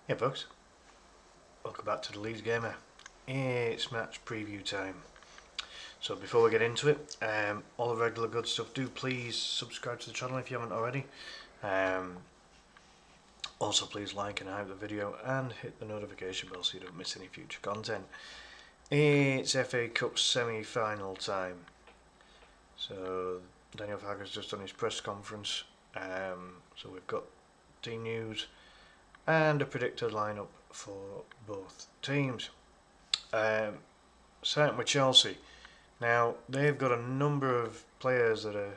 Hey folks, welcome back to the Leeds Gamer. It's match preview time. So before we get into it, all the regular good stuff, do please subscribe to the channel if you haven't already. Also please like and hype the video and hit the notification bell so you don't miss any future content. It's FA Cup semi-final time. So Daniel Farker's just done his press conference. So we've got team news and a predicted lineup for both teams. Starting with Chelsea. Now, they've got a number of players that are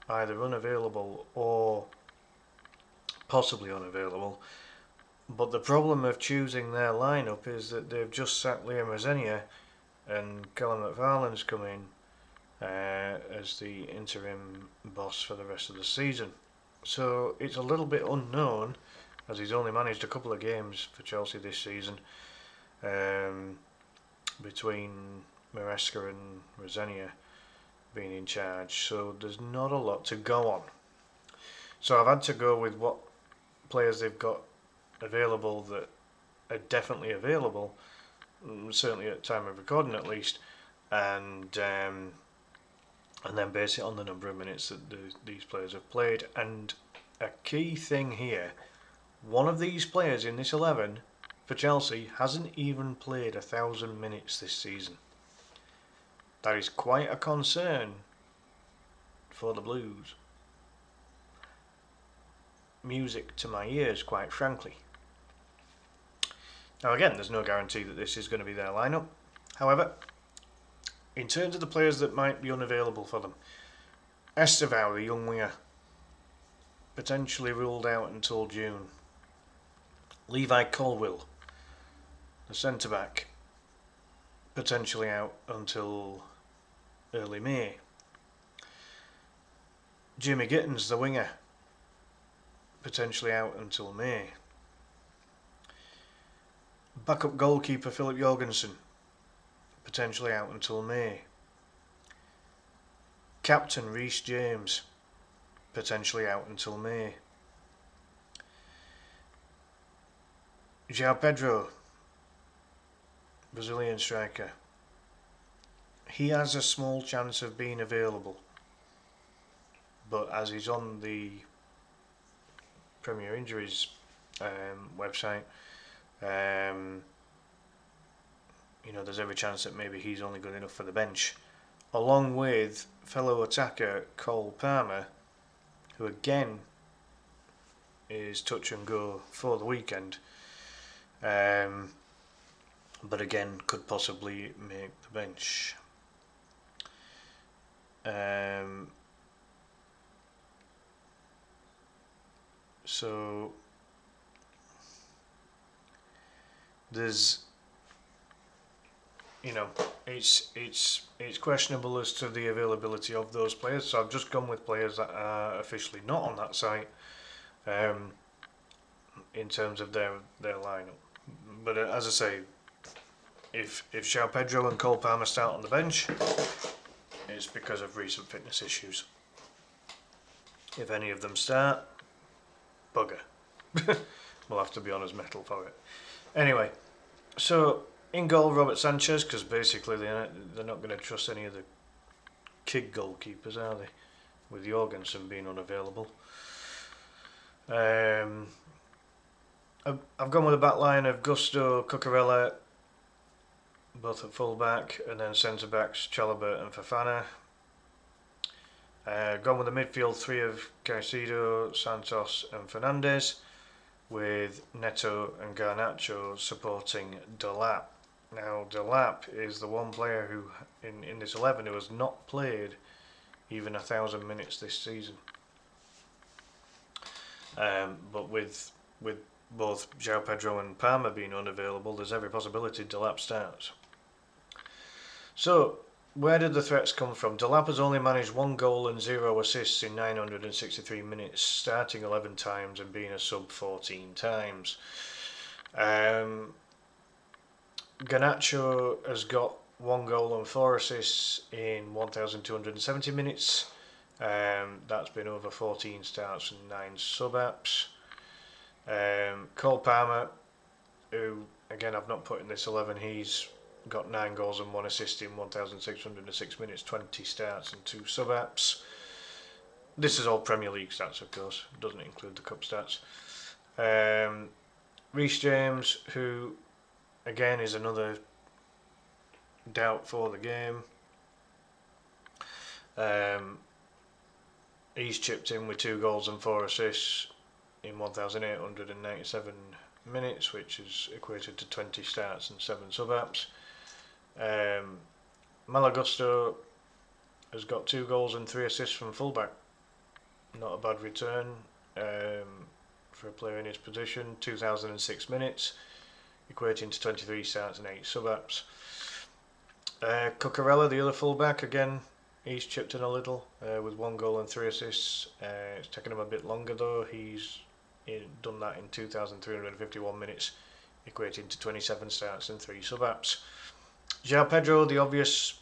either unavailable or possibly unavailable. But the problem of choosing their lineup is that they've just sacked Liam Rosenior and Callum McFarlane's come in as the interim boss for the rest of the season. So it's a little bit unknown, as he's only managed a couple of games for Chelsea this season, between Maresca and Rosenior being in charge. So there's not a lot to go on. So I've had to go with what players they've got available that are definitely available, certainly at time of recording at least, and then base it on the number of minutes that these players have played. And a key thing here, one of these players in this 11 for Chelsea hasn't even played 1,000 minutes this season. That is quite a concern for the Blues. Music to my ears, quite frankly. Now again, there's no guarantee that this is going to be their lineup. However, in terms of the players that might be unavailable for them, Estevao, the young winger, potentially ruled out until June. Levi Colwill, the centre-back, potentially out until early May. Jimmy Gittens, the winger, potentially out until May. Backup goalkeeper Philip Jorgensen, potentially out until May. Captain Reece James, potentially out until May. João Pedro, Brazilian striker, he has a small chance of being available, but as he's on the Premier Injuries website, there's every chance that maybe he's only good enough for the bench, along with fellow attacker Cole Palmer, who again is touch and go for the weekend, but again could possibly make the bench. So there's, it's questionable as to the availability of those players. So I've just gone with players that are officially not on that site, in terms of their lineup. But as I say, if João Pedro and Cole Palmer start on the bench, it's because of recent fitness issues. If any of them start, bugger. We'll have to be on his metal for it. Anyway, so in goal, Robert Sanchez, because basically they're not going to trust any of the kid goalkeepers, are they? With Jorgensen being unavailable. I've gone with a back line of Gusto, Cucurella, both at full back, and then centre backs Chalobah and Fofana. Gone with the midfield three of Caicedo, Santos and Fernandes, with Neto and Garnacho supporting Delap. Now Delap is the one player who in this 11 who has not played even 1,000 minutes this season. But with both João Pedro and Palmer being unavailable, there's every possibility Delap starts. So, where did the threats come from? Delap has only managed 1 goal and 0 assists in 963 minutes, starting 11 times and being a sub 14 times. Garnacho has got 1 goal and 4 assists in 1,270 minutes. That's been over 14 starts and 9 sub-apps. Cole Palmer who, again, I've not put in this 11, he's got 9 goals and 1 assist in 1,606 minutes, 20 starts and 2 sub-apps. This is all Premier League stats, of course, doesn't include the cup stats. Reece James, who, again, is another doubt for the game. He's chipped in with 2 goals and 4 assists in 1,897 minutes, which is equated to 20 starts and 7 sub-apps. Malagusto has got 2 goals and 3 assists from fullback. Not a bad return for a player in his position. 2,006 minutes, equating to 23 starts and 8 sub-apps. Cucurella, the other fullback, again, he's chipped in a little with 1 goal and 3 assists. It's taken him a bit longer though. He's done that in 2,351 minutes, equating to 27 starts and 3 sub-apps. João Pedro, the obvious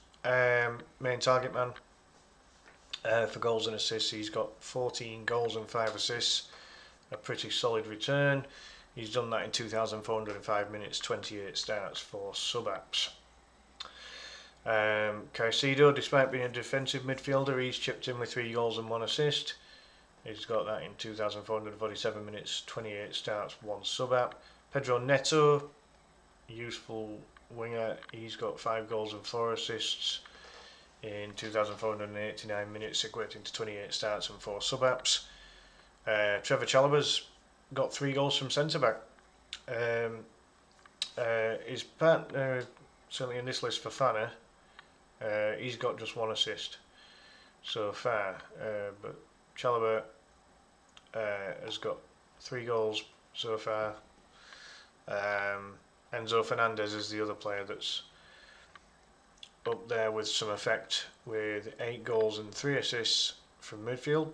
main target man for goals and assists, he's got 14 goals and 5 assists, a pretty solid return. He's done that in 2,405 minutes, 28 starts, 4 sub-apps. Caicedo, despite being a defensive midfielder, he's chipped in with 3 goals and 1 assist. He's got that in 2,447 minutes, 28 starts, 1 sub-app. Pedro Neto, useful winger, he's got 5 goals and 4 assists in 2,489 minutes, equating to 28 starts and 4 sub-apps. Trevor Chalobah's got 3 goals from centre-back. His partner, certainly in this list for Fana, he's got just 1 assist so far, but Chalobah has got 3 goals so far. Enzo Fernandez is the other player that's up there with some effect, with 8 goals and 3 assists from midfield.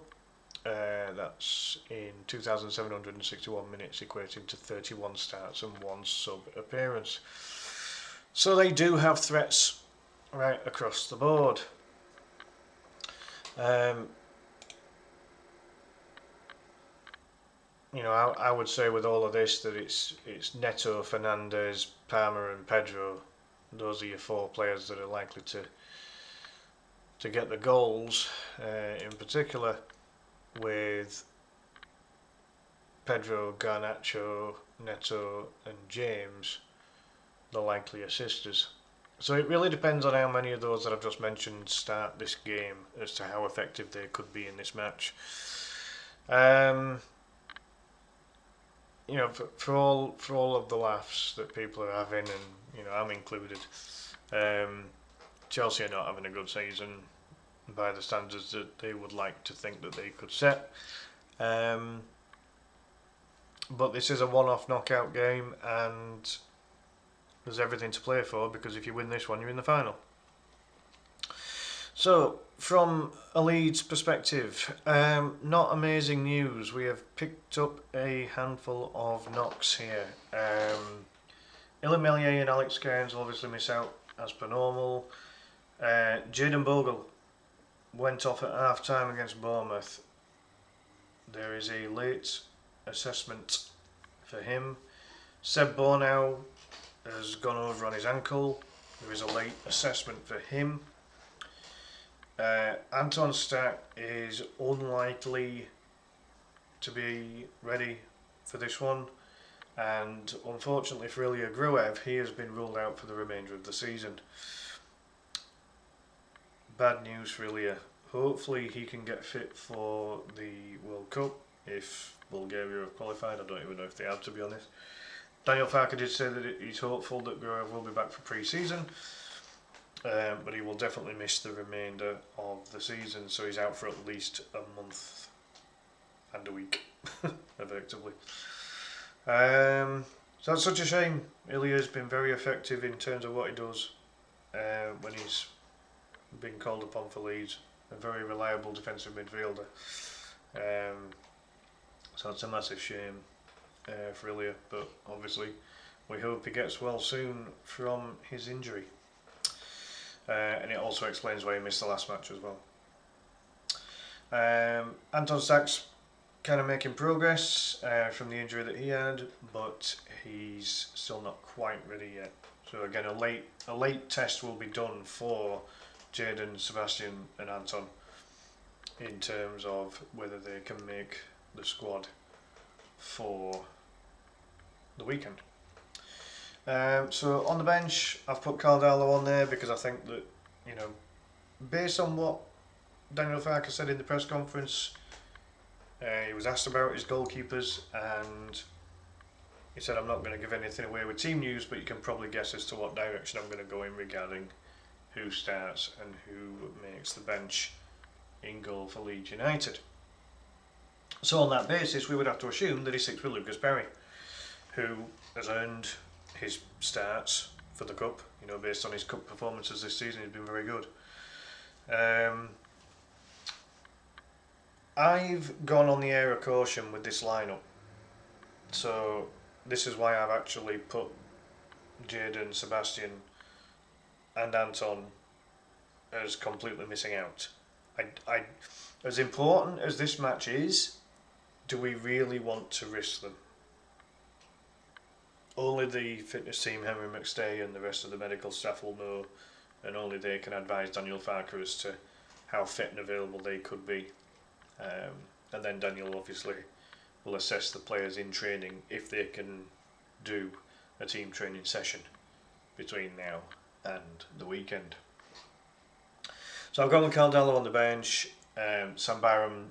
That's in 2,761 minutes, equating to 31 starts and 1 sub-appearance. So they do have threats right across the board. I would say with all of this that it's Neto, Fernandez, Palmer and Pedro. Those are your 4 players that are likely to get the goals, in particular with Pedro, Garnacho, Neto and James the likely assisters. So it really depends on how many of those that I've just mentioned start this game as to how effective they could be in this match. For all of the laughs that people are having, and I'm included, Chelsea are not having a good season by the standards that they would like to think that they could set. But this is a one-off knockout game, and there's everything to play for, because if you win this one, you're in the final. So, from a Leeds perspective, not amazing news. We have picked up a handful of knocks here. Ilya Melier and Alex Cairns will obviously miss out as per normal. Jayden Bogle went off at half time against Bournemouth. There is a late assessment for him. Seb Bornau has gone over on his ankle. There is a late assessment for him. Anton Stack is unlikely to be ready for this one, and unfortunately for Ilya Gruev, he has been ruled out for the remainder of the season. Bad news for Ilya. Hopefully he can get fit for the World Cup if Bulgaria have qualified. I don't even know if they have, to be honest. Daniel Farke did say that he's hopeful that Gruev will be back for pre-season. But he will definitely miss the remainder of the season, so he's out for at least a month and a week, effectively. So that's such a shame. Ilya's been very effective in terms of what he does when he's been called upon for Leeds. A very reliable defensive midfielder. So it's a massive shame for Ilya, but obviously we hope he gets well soon from his injury. And it also explains why he missed the last match as well. Anton Stack's kind of making progress from the injury that he had, but he's still not quite ready yet. So again, a late test will be done for Jaden, Sebastian, and Anton in terms of whether they can make the squad for the weekend. So on the bench, I've put Caldalo on there because I think that, you know, based on what Daniel Farke said in the press conference, he was asked about his goalkeepers and he said, I'm not going to give anything away with team news, but you can probably guess as to what direction I'm going to go in regarding who starts and who makes the bench in goal for Leeds United. So on that basis, we would have to assume that he sticks with Lucas Perry, who has earned his starts for the Cup. You know, based on his Cup performances this season, he's been very good. I've gone on the air of caution with this lineup. So this is why I've actually put Jaden, Sebastian and Anton as completely missing out. I, as important as this match is, do we really want to risk them? Only the fitness team, Henry McStay and the rest of the medical staff will know, and only they can advise Daniel Farke as to how fit and available they could be. And then Daniel obviously will assess the players in training if they can do a team training session between now and the weekend. So I've gone with Caldalo on the bench. Sam Barham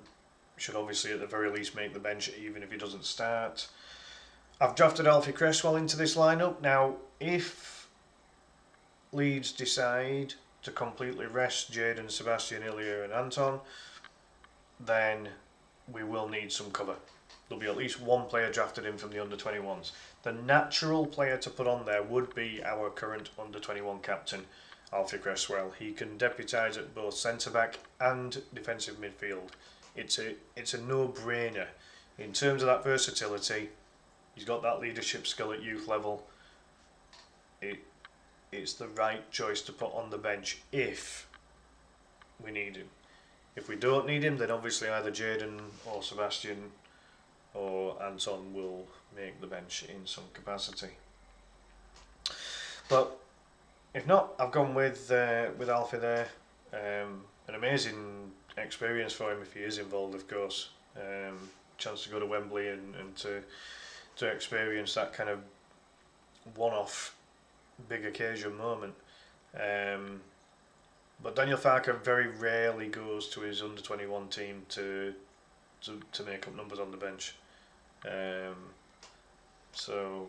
should obviously at the very least make the bench even if he doesn't start. I've drafted Alfie Cresswell into this lineup. Now, if Leeds decide to completely rest Jaden, Sebastian, Ilya and Anton, then we will need some cover. There'll be at least one player drafted in from the under-21s. The natural player to put on there would be our current under-21 captain, Alfie Cresswell. He can deputise at both centre-back and defensive midfield. It's a no-brainer. In terms of that versatility, he's got that leadership skill at youth level. It's the right choice to put on the bench if we need him. If we don't need him, then obviously either Jaden or Sebastian or Anton will make the bench in some capacity. But if not, I've gone with Alfie there. An amazing experience for him if he is involved, of course. Chance to go to Webley and to experience that kind of one-off big occasion moment. But Daniel Farke very rarely goes to his under-21 team to make up numbers on the bench. So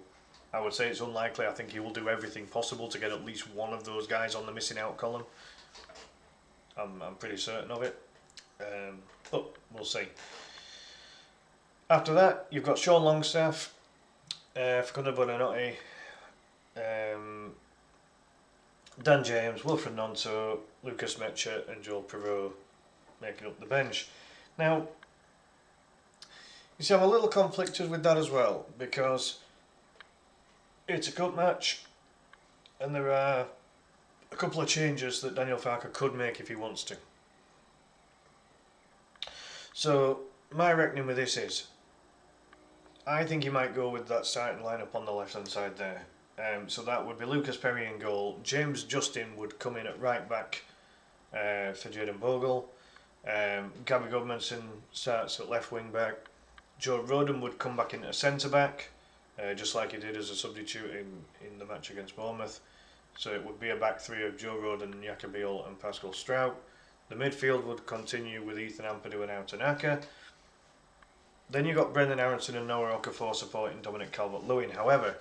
I would say it's unlikely. I think he will do everything possible to get at least one of those guys on the missing out column. I'm pretty certain of it. But we'll see. After that, you've got Sean Longstaff, Facundo Buonanotte, Dan James, Wilfred Nonto, Lucas Metcher and Joel Perreault making up the bench. Now, you see, I'm a little conflicted with that as well because it's a cup match and there are a couple of changes that Daniel Farke could make if he wants to. So, my reckoning with this is, I think he might go with that starting lineup on the left hand side there. So that would be Lucas Perry in goal. James Justin would come in at right back for Jayden Bogle. Gabby Goodmanson starts at left wing back. Joe Roden would come back into centre back, just like he did as a substitute in the match against Bournemouth. So it would be a back three of Joe Roden, Jakob and Pascal Strout. The midfield would continue with Ethan Ampadu and Autanaka. Then you got Brendan Aronson and Noah Okafor supporting Dominic Calvert-Lewin. However,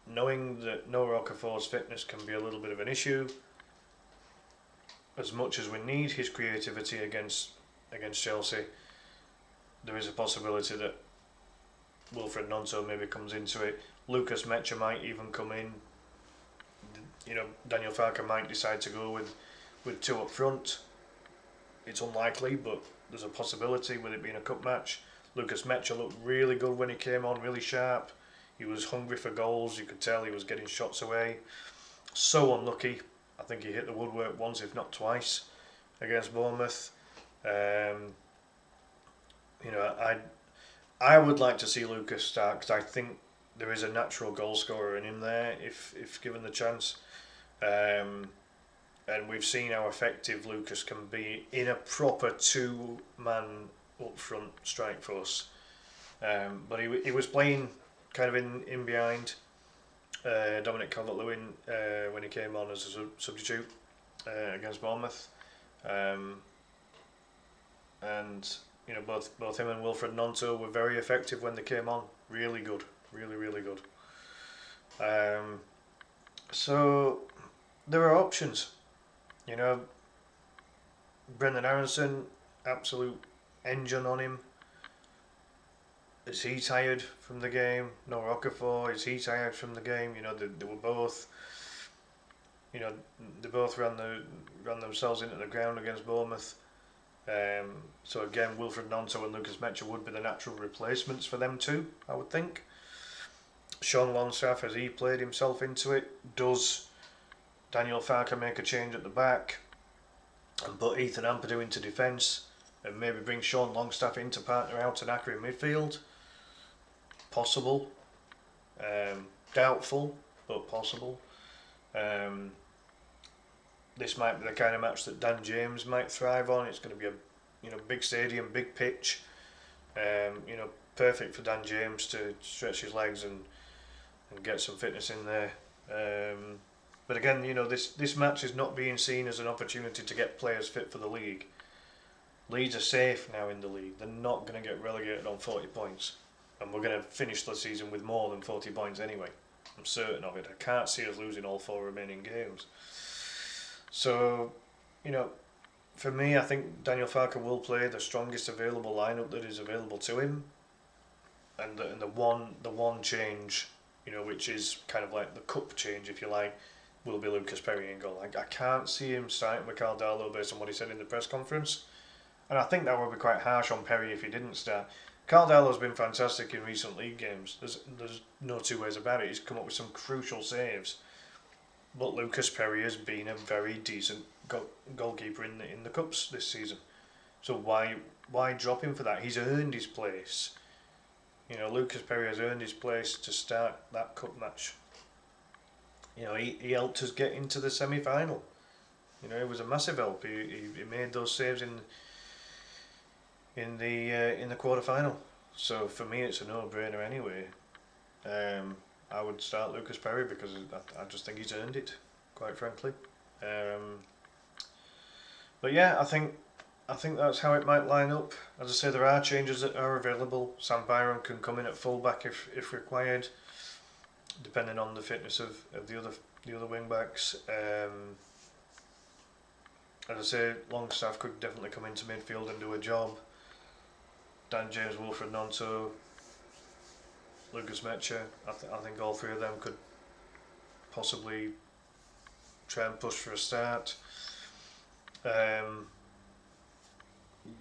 knowing that Noah Okafor's fitness can be a little bit of an issue, as much as we need his creativity against Chelsea, there is a possibility that Wilfred Nonto maybe comes into it. Lucas Metcher might even come in. You know, Daniel Farke might decide to go with two up front. It's unlikely, but there's a possibility with it being a cup match. Lucas Metcher looked really good when he came on, really sharp. He was hungry for goals. You could tell he was getting shots away. So unlucky. I think he hit the woodwork once, if not twice, against Bournemouth. You know, I would like to see Lucas start because I think there is a natural goal scorer in him there if given the chance. Um, and we've seen how effective Lucas can be in a proper two-man up front strike force. But he was playing kind of in behind Dominic Calvert-Lewin when he came on as a substitute against Bournemouth, um, and you know both him and Wilfred Gnonto were very effective when they came on. Really good, really good. Um, so there are options. You know, Brendan Aronson, absolute engine on him. Is he tired from the game? No Rockefeller, is he tired from the game? You know, they were both. You know, they both ran themselves into the ground against Bournemouth. So again, Wilfred Gnonto and Lucas Mecha would be the natural replacements for them too, I would think. Sean Longstaff, has he played himself into it? Does Daniel Farker make a change at the back and put Ethan Ampadu into defence and maybe bring Sean Longstaff in to partner out an Acker in midfield? Possible. Doubtful, but possible. This might be the kind of match that Dan James might thrive on. It's going to be a big stadium, big pitch. Perfect for Dan James to stretch his legs and get some fitness in there. But again, this match is not being seen as an opportunity to get players fit for the league. Leeds are safe now in the league. They're not going to get relegated on 40 points. And we're going to finish the season with more than 40 points anyway. I'm certain of it. I can't see us losing all 4 remaining games. So, for me, I think Daniel Farker will play the strongest available lineup that is available to him. And the one change, which is kind of like the cup change, if you like, will be Lucas Perry in goal. I can't see him starting with Carl Darlow based on what he said in the press conference. And I think that would be quite harsh on Perry if he didn't start. Carl Darlow's been fantastic in recent league games. There's no two ways about it. He's come up with some crucial saves. But Lucas Perry has been a very decent goalkeeper in the cups this season. So why drop him for that? He's earned his place. Lucas Perry has earned his place to start that cup match. He helped us get into the semi-final. It was a massive help. He made those saves in the quarter-final. So for me, it's a no-brainer anyway. I would start Lucas Perry because I just think he's earned it, quite frankly. But yeah, I think that's how it might line up. As I say, there are changes that are available. Sam Byron can come in at fullback if required, depending on the fitness of the other wing backs. As I say, Longstaff could definitely come into midfield and do a job. Dan James, Wilfred Gnonto, Lucas Mecha, I think all 3 of them could possibly try and push for a start.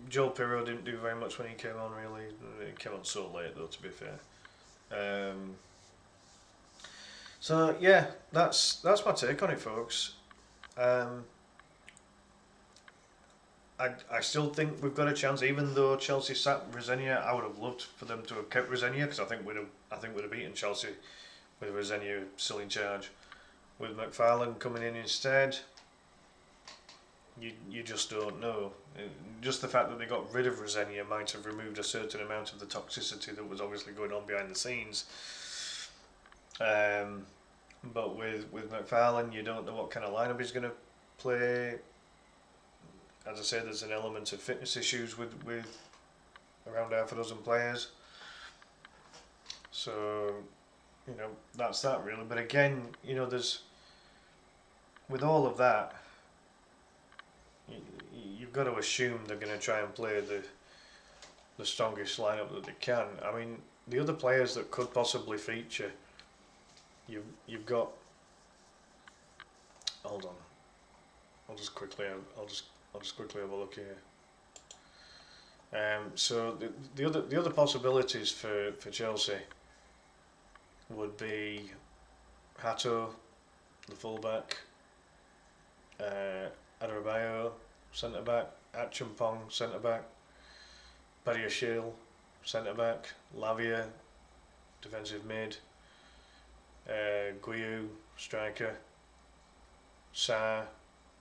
Joel Pirro didn't do very much when he came on, really. He came on so late, though, to be fair. So yeah, that's my take on it, folks. I still think we've got a chance, even though Chelsea sacked Rosenia. I would have loved for them to have kept Rosenia because I think we'd have beaten Chelsea with Rosenia still in charge. With McFarlane coming in instead, you just don't know. Just the fact that they got rid of Rosenia might have removed a certain amount of the toxicity that was obviously going on behind the scenes. But with McFarlane, you don't know what kind of lineup he's going to play. As I say, there's an element of fitness issues with around half a dozen players. So, that's that really. But again, there's, with all of that, you've got to assume they're going to try and play the strongest lineup that they can. I mean, the other players that could possibly feature, you've got. Hold on, I'll just quickly have a look here. So the other possibilities for Chelsea would be Hato, the fullback, Adebayo, centre back, Acheampong, centre back, Badiashile, centre back. Lavia, defensive mid. Guiu, striker. Sa,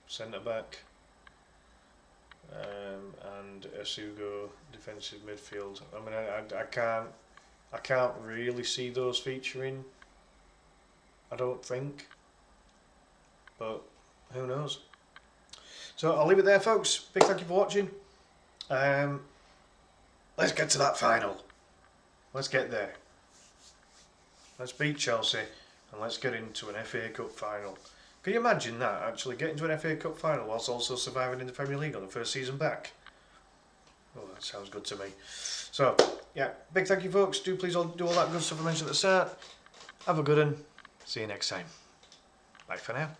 centre back. And Asugo, defensive midfield. I mean, I can't really see those featuring. I don't think, but who knows. So I'll leave it there, folks. Big thank you for watching. Let's get to that final. Let's get there. Let's beat Chelsea and let's get into an FA Cup final. Can you imagine that, actually getting to an FA Cup final whilst also surviving in the Premier League on the first season back? Oh, that sounds good to me. So, yeah, big thank you, folks. Do please do all that good stuff I mentioned at the start. Have a good one. See you next time. Bye for now.